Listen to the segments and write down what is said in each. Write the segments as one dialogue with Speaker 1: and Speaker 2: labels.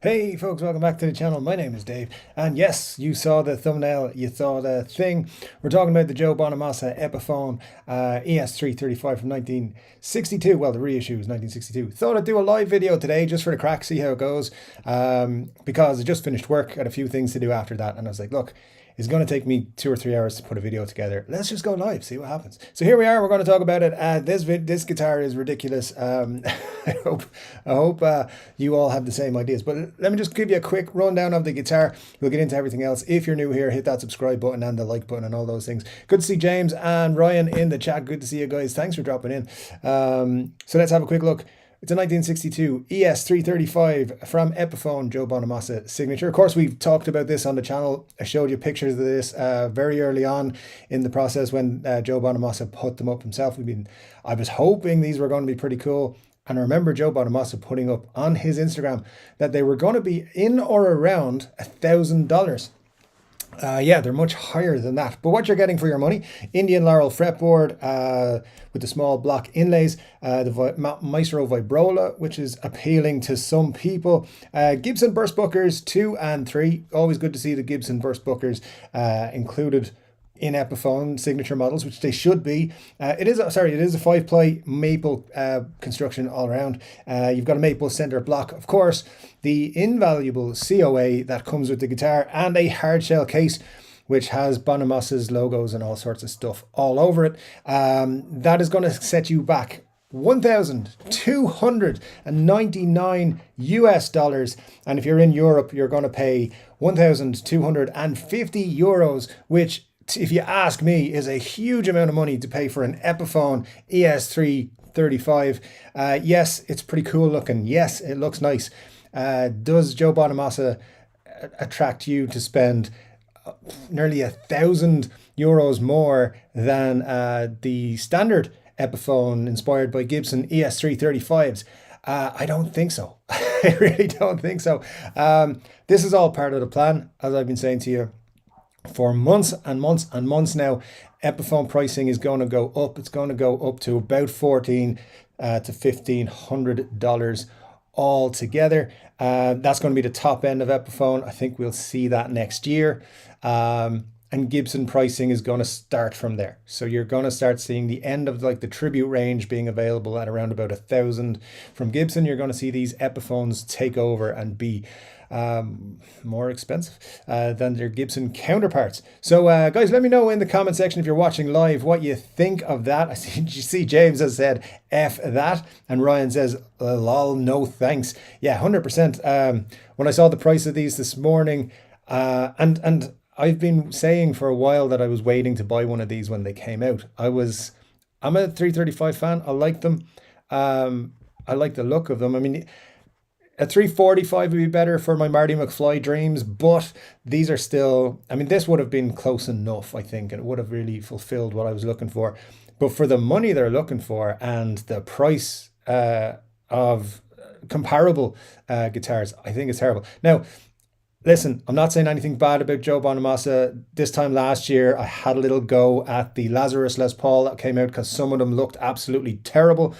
Speaker 1: Hey folks, welcome back to the channel. My name is Dave, and yes, you saw the thumbnail, you saw the thing. We're talking about the Joe Bonamassa Epiphone ES-335 from 1962. Well, the reissue is 1962. Thought I'd do a live video today just for the crack, see how it goes, because I just finished work, had a few things to do after that, and I was like, look, it's going to take me 2 or 3 hours to put a video together. Let's just go live, see what happens. So here we are. We're going to talk about it. This guitar is ridiculous. I hope you all have the same ideas. But let me just give you a quick rundown of the guitar. We'll get into everything else. If you're new here, hit that subscribe button and the like button and all those things. Good to see James and Ryan in the chat. Good to see you guys. Thanks for dropping in. So let's have a quick look. It's a 1962 ES-335 from Epiphone, Joe Bonamassa signature. Of course, we've talked about this on the channel. I showed you pictures of this very early on in the process when Joe Bonamassa put them up himself. I was hoping these were going to be pretty cool. And I remember Joe Bonamassa putting up on his Instagram that they were going to be in or around $1,000. Yeah, they're much higher than that. But what you're getting for your money, Indian Laurel fretboard with the small block inlays, the Maestro Vibrola, which is appealing to some people. Gibson burst bookers 2 and 3. Always good to see the Gibson burst bookers included in Epiphone signature models, which they should be. It is a 5-ply maple construction all around. You've got a maple center block, of course, the invaluable COA that comes with the guitar, and a hard shell case which has Bonamassa's logos and all sorts of stuff all over it. That is going to set you back $1,299 and if you're in Europe, you're going to pay 1,250 euros, which, if you ask me, is a huge amount of money to pay for an Epiphone ES-335. Yes, it's pretty cool looking. Yes, it looks nice. Does Joe Bonamassa attract you to spend nearly €1,000 more than the standard Epiphone inspired by Gibson ES-335s? I don't think so. I really don't think so. This is all part of the plan, as I've been saying to you for months and months and months now. Epiphone pricing is going to go up. It's going to go up to about $1,400 to $1,500 altogether. That's going to be the top end of Epiphone. I think we'll see that next year. And Gibson pricing is going to start from there. So you're going to start seeing the end of like the tribute range being available at around about $1,000 from Gibson. You're going to see these Epiphones take over and be more expensive than their Gibson counterparts. So guys, let me know in the comment section if you're watching live what you think of that. I see James has said F that, and Ryan says lol, no thanks. Yeah, 100%. When I saw the price of these this morning, and I've been saying for a while that I was waiting to buy one of these when they came out. I'm a 335 fan. I like them. I like the look of them. I mean, a 345 would be better for my Marty McFly dreams, but these are still, I mean, this would have been close enough, I think, and it would have really fulfilled what I was looking for. But for the money they're looking for and the price of comparable guitars, I think it's terrible. Now, listen, I'm not saying anything bad about Joe Bonamassa. This time last year, I had a little go at the Lazarus Les Paul that came out because some of them looked absolutely terrible.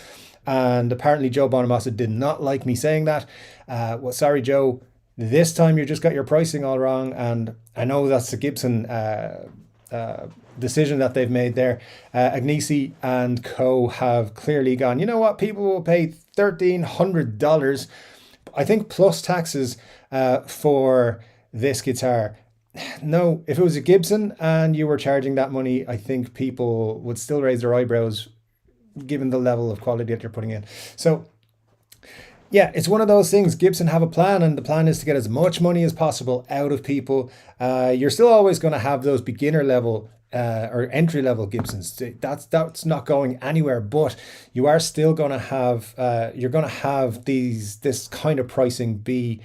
Speaker 1: And apparently Joe Bonamassa did not like me saying that. Well, sorry, Joe. This time you just got your pricing all wrong. And I know that's the Gibson decision that they've made there. Agnesi and co have clearly gone, you know what, people will pay $1,300, I think, plus taxes for this guitar. No, if it was a Gibson and you were charging that money, I think people would still raise their eyebrows given the level of quality that you're putting in. So yeah, it's one of those things. Gibson have a plan, and the plan is to get as much money as possible out of people. You're still always going to have those beginner level or entry level Gibsons. That's not going anywhere, but you are still going to have you're going to have this kind of pricing be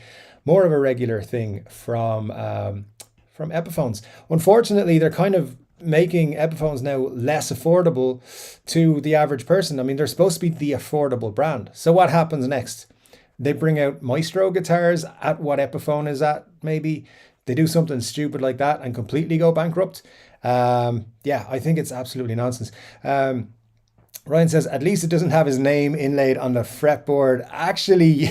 Speaker 1: more of a regular thing from Epiphones. Unfortunately, they're kind of making Epiphones now less affordable to the average person. I mean, they're supposed to be the affordable brand. So what happens next? They bring out Maestro guitars at what Epiphone is at, maybe. They do something stupid like that and completely go bankrupt. Yeah, I think it's absolutely nonsense. Ryan says, at least it doesn't have his name inlaid on the fretboard. Actually,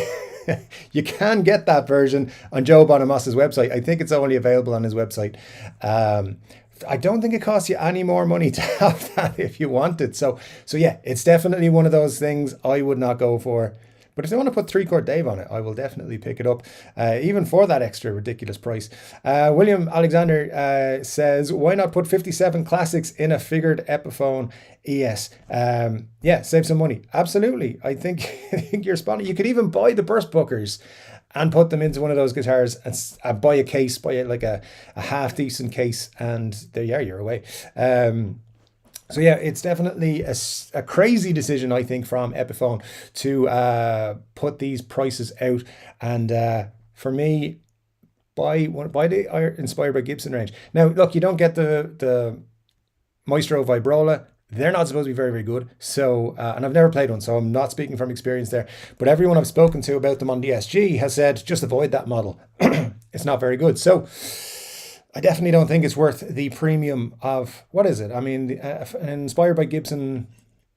Speaker 1: You can get that version on Joe Bonamassa's website. I think it's only available on his website. I don't think it costs you any more money to have that if you want it. So yeah, it's definitely one of those things I would not go for. But if they want to put 3-chord Dave on it, I will definitely pick it up, even for that extra ridiculous price. William Alexander says, why not put 57 classics in a figured Epiphone ES? Yeah, save some money. Absolutely. I think you're spot on. You could even buy the burst bookers and put them into one of those guitars and buy a case, buy like a half decent case, and there you are, you're away. So yeah, it's definitely a crazy decision, I think, from Epiphone to put these prices out. And for me, buy the Inspired by Gibson range. Now, look, you don't get the Maestro Vibrola. They're not supposed to be very, very good. So, and I've never played one, so I'm not speaking from experience there. But everyone I've spoken to about them on the SG has said, just avoid that model. It's not very good. So I definitely don't think it's worth the premium of, what is it? I mean, an Inspired by Gibson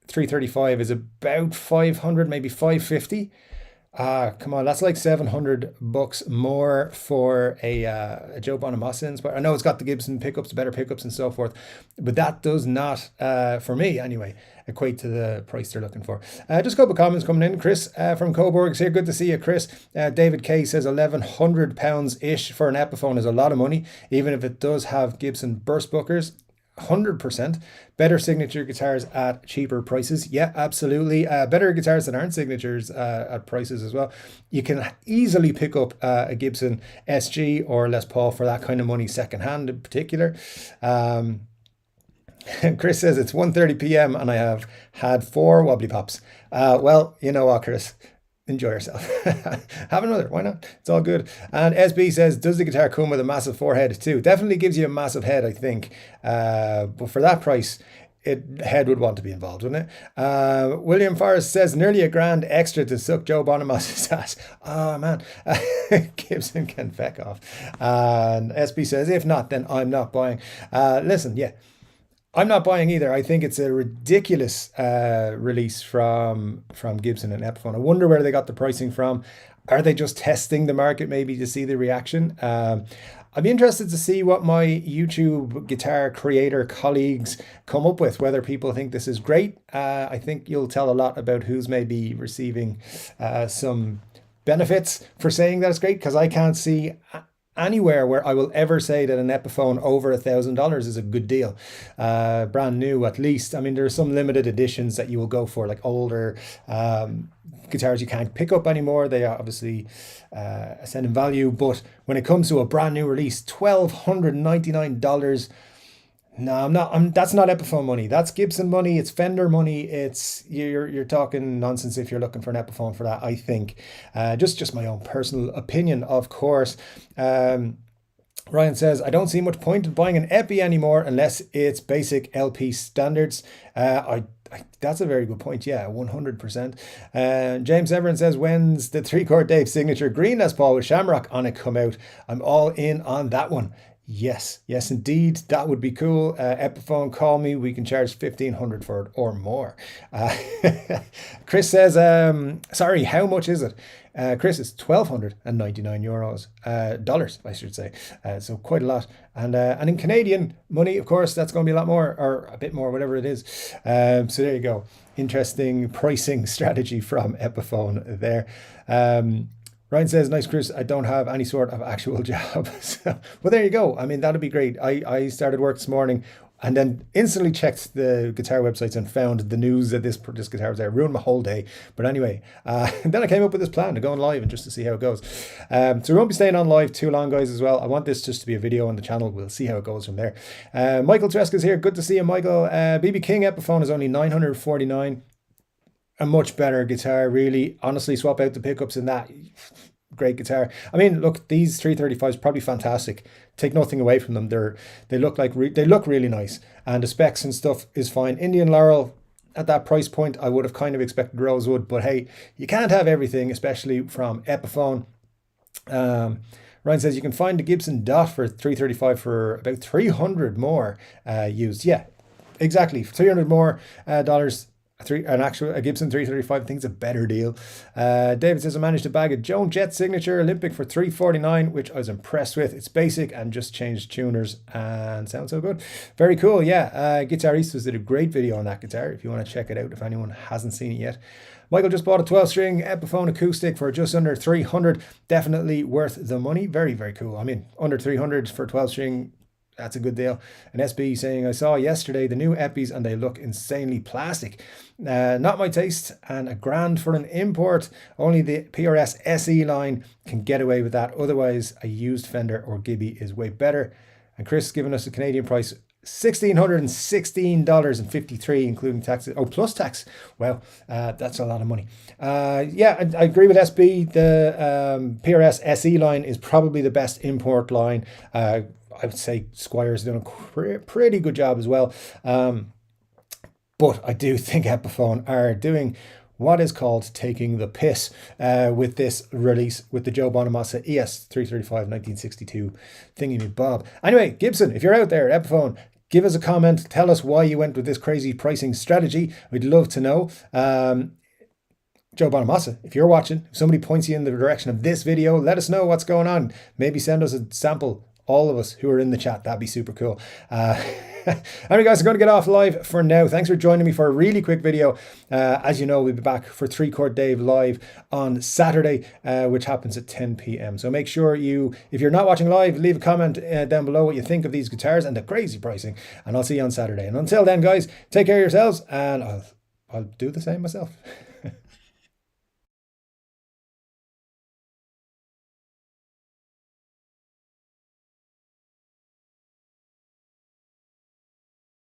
Speaker 1: 335 is about 500, maybe 550. Come on, that's like $700 more for a Joe Bonamassa Inspired. I know it's got the Gibson pickups, the better pickups and so forth, but that does not, for me anyway, equate to the price they're looking for. Just a couple of comments coming in. Chris from Coburg's here. Good to see you, Chris. David K says £1,100-ish for an Epiphone is a lot of money, even if it does have Gibson burst bookers. 100% better signature guitars at cheaper prices. Yeah, absolutely. Better guitars that aren't signatures at prices as well. You can easily pick up a Gibson SG or Les Paul for that kind of money, secondhand in particular. Chris says it's 1:30 p.m. and I have had 4 wobbly pops. Well, you know what, Chris? Enjoy yourself. Have another. Why not? It's all good. And SB says, does the guitar come with a massive forehead too? Definitely gives you a massive head, I think. But for that price, head would want to be involved, wouldn't it? William Forrest says, nearly $1,000 extra to suck Joe Bonamassa's ass. Oh, man. Gibson can feck off. And SB says, if not, then I'm not buying. Listen, yeah. I'm not buying either. I think it's a ridiculous release from Gibson and Epiphone. I wonder where they got the pricing from. Are they just testing the market maybe to see the reaction? I'd be interested to see what my YouTube guitar creator colleagues come up with, whether people think this is great. I think you'll tell a lot about who's maybe receiving some benefits for saying that it's great, because I can't see anywhere where I will ever say that an Epiphone over $1,000 is a good deal. Brand new, at least. I mean, there are some limited editions that you will go for, like older guitars you can't pick up anymore. They are obviously ascend in value, but when it comes to a brand new release, $1,299. No, I'm not. That's not Epiphone money. That's Gibson money. It's Fender money. It's you're talking nonsense if you're looking for an Epiphone for that, I think. Just my own personal opinion, of course. Ryan says, I don't see much point in buying an Epi anymore unless it's basic LP standards. That's a very good point. Yeah, 100%. James Everett says, when's the 3-chord Dave signature green Les Paul with Shamrock on it come out? I'm all in on that one. Yes, indeed, that would be cool. Epiphone, call me. We can charge $1,500 for it or more. Chris says, sorry, how much is it? Chris, is €1,299 dollars, I should say. So quite a lot. And in Canadian money, of course, that's going to be a lot more, or a bit more, whatever it is. So there you go. Interesting pricing strategy from Epiphone there. Ryan says, nice, Chris. I don't have any sort of actual job. So, well, there you go. I mean, that'd be great. I started work this morning and then instantly checked the guitar websites and found the news that this guitar was there. Ruined my whole day. But anyway, then I came up with this plan to go on live and just to see how it goes. So we won't be staying on live too long, guys, as well. I want this just to be a video on the channel. We'll see how it goes from there. Michael Tresca's here. Good to see you, Michael. BB King Epiphone is only $949. A much better guitar, really. Honestly, swap out the pickups in that. Great guitar. I mean, look, these 335s probably fantastic. Take nothing away from them. They look really nice, and the specs and stuff is fine. Indian Laurel at that price point, I would have kind of expected Rosewood, but hey, you can't have everything, especially from Epiphone. Ryan says you can find the Gibson Dot for 335 for about 300 more used. Yeah, exactly. $300 more dollars. a Gibson 335. I think it's a better deal. David says I managed to bag a Joan Jett Signature Olympic for $349, which I was impressed with. It's basic and just changed tuners and sounds so good. Very cool. Yeah, Guitaristas did a great video on that guitar if you want to check it out if anyone hasn't seen it yet. Michael just bought a 12-string Epiphone acoustic for just under 300. Definitely worth the money. Very, very cool. I mean, under 300 for 12-string, that's a good deal. An SB saying, I saw yesterday the new Epis and they look insanely plastic. Not my taste, and $1,000 for an import. Only the PRS SE line can get away with that. Otherwise, a used Fender or Gibby is way better. And Chris has given us a Canadian price, $1,616.53, including taxes. Oh, plus tax. Well, that's a lot of money. Yeah, I agree with SB. The PRS SE line is probably the best import line. I would say Squire's done a pretty good job as well. But I do think Epiphone are doing what is called taking the piss with this release with the Joe Bonamassa ES-335 1962 thingy-me-bob. Anyway, Gibson, if you're out there, Epiphone, give us a comment. Tell us why you went with this crazy pricing strategy. We'd love to know. Joe Bonamassa, if you're watching, if somebody points you in the direction of this video, let us know what's going on. Maybe send us a sample. All of us who are in the chat, that'd be super cool. Anyway, guys, I'm going to get off live for now. Thanks for joining me for a really quick video. As you know, we'll be back for 3 Chord Dave live on Saturday, which happens at 10 p.m. So make sure you, if you're not watching live, leave a comment down below what you think of these guitars and the crazy pricing. And I'll see you on Saturday. And until then, guys, take care of yourselves, and I'll do the same myself.